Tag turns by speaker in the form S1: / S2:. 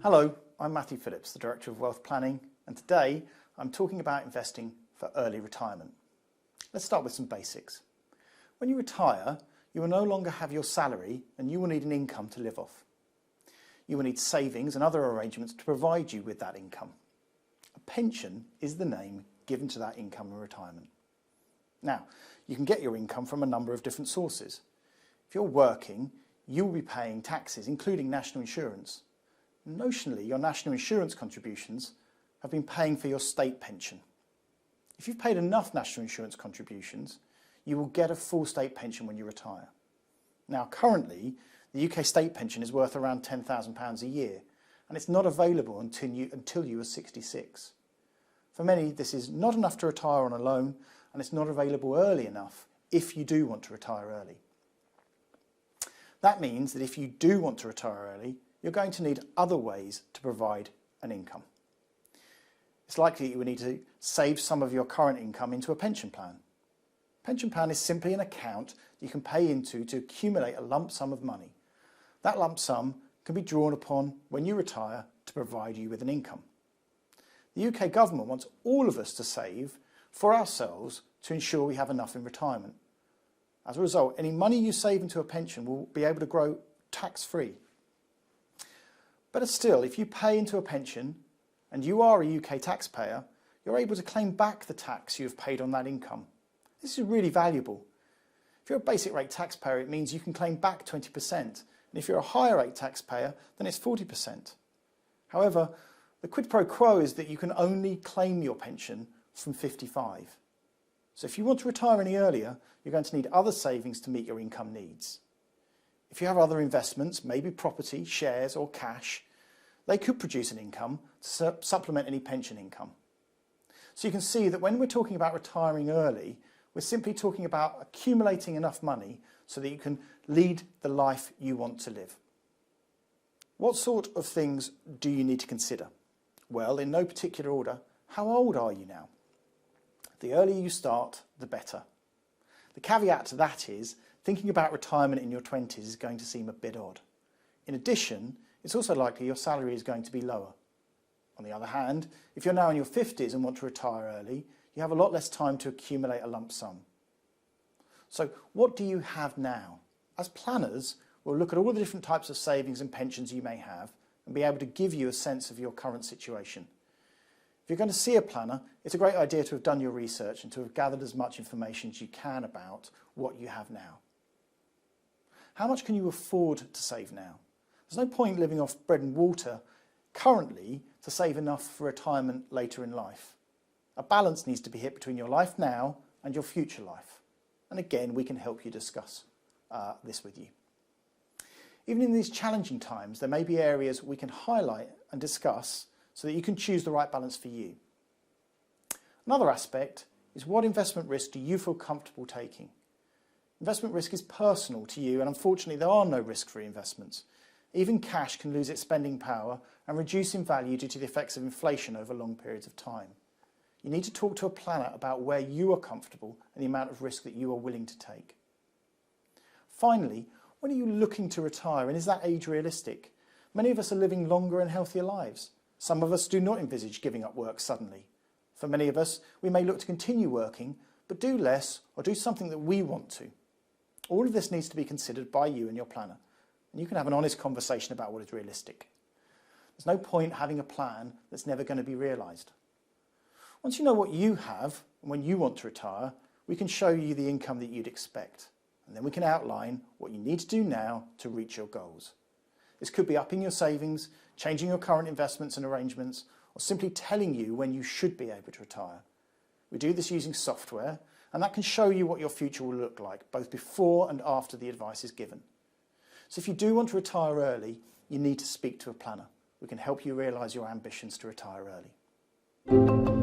S1: Hello, I'm Matthew Phillips, the Director of Wealth Planning, and today I'm talking about investing for early retirement. Let's start with some basics. When you retire, you will no longer have your salary and you will need an income to live off. You will need savings and other arrangements to provide you with that income. A pension is the name given to that income in retirement. Now, you can get your income from a number of different sources. If you're working, you will be paying taxes, including national insurance. Notionally, your national insurance contributions have been paying for your state pension. If you've paid enough national insurance contributions, you will get a full state pension when you retire. Now, currently, the UK state pension is worth around £10,000 a year, and it's not available until you are 66. For many, this is not enough to retire on a loan, and it's not available early enough if you do want to retire early. That means that if you do want to retire early, you're going to need other ways to provide an income. It's likely that you will need to save some of your current income into a pension plan. A pension plan is simply an account you can pay into to accumulate a lump sum of money. That lump sum can be drawn upon when you retire to provide you with an income. The UK government wants all of us to save for ourselves to ensure we have enough in retirement. As a result, any money you save into a pension will be able to grow tax-free. Better still, if you pay into a pension and you are a UK taxpayer, you're able to claim back the tax you have paid on that income. This is really valuable. If you're a basic rate taxpayer, it means you can claim back 20%, and if you're a higher rate taxpayer, then it's 40%. However, the quid pro quo is that you can only claim your pension from 55. So if you want to retire any earlier, you're going to need other savings to meet your income needs. If you have other investments, maybe property, shares or cash, they could produce an income to supplement any pension income. So you can see that when we're talking about retiring early, we're simply talking about accumulating enough money so that you can lead the life you want to live. What sort of things do you need to consider? Well, in no particular order, how old are you now? The earlier you start, the better. The caveat to that is, thinking about retirement in your 20s is going to seem a bit odd. In addition, it's also likely your salary is going to be lower. On the other hand, if you're now in your 50s and want to retire early, you have a lot less time to accumulate a lump sum. So what do you have now? As planners, we'll look at all the different types of savings and pensions you may have and be able to give you a sense of your current situation. If you're going to see a planner, it's a great idea to have done your research and to have gathered as much information as you can about what you have now. How much can you afford to save now? There's no point living off bread and water currently to save enough for retirement later in life. A balance needs to be hit between your life now and your future life. And again, we can help you discuss this with you. Even in these challenging times, there may be areas we can highlight and discuss so that you can choose the right balance for you. Another aspect is, what investment risk do you feel comfortable taking? Investment risk is personal to you, and unfortunately there are no risk-free investments. Even cash can lose its spending power and reduce in value due to the effects of inflation over long periods of time. You need to talk to a planner about where you are comfortable and the amount of risk that you are willing to take. Finally, when are you looking to retire, and is that age realistic? Many of us are living longer and healthier lives. Some of us do not envisage giving up work suddenly. For many of us, we may look to continue working, but do less or do something that we want to. All of this needs to be considered by you and your planner, and you can have an honest conversation about what is realistic. There's no point having a plan that's never going to be realised. Once you know what you have and when you want to retire, we can show you the income that you'd expect, and then we can outline what you need to do now to reach your goals. This could be upping your savings, changing your current investments and arrangements, or simply telling you when you should be able to retire. We do this using software, and that can show you what your future will look like, both before and after the advice is given. So if you do want to retire early, you need to speak to a planner. We can help you realise your ambitions to retire early.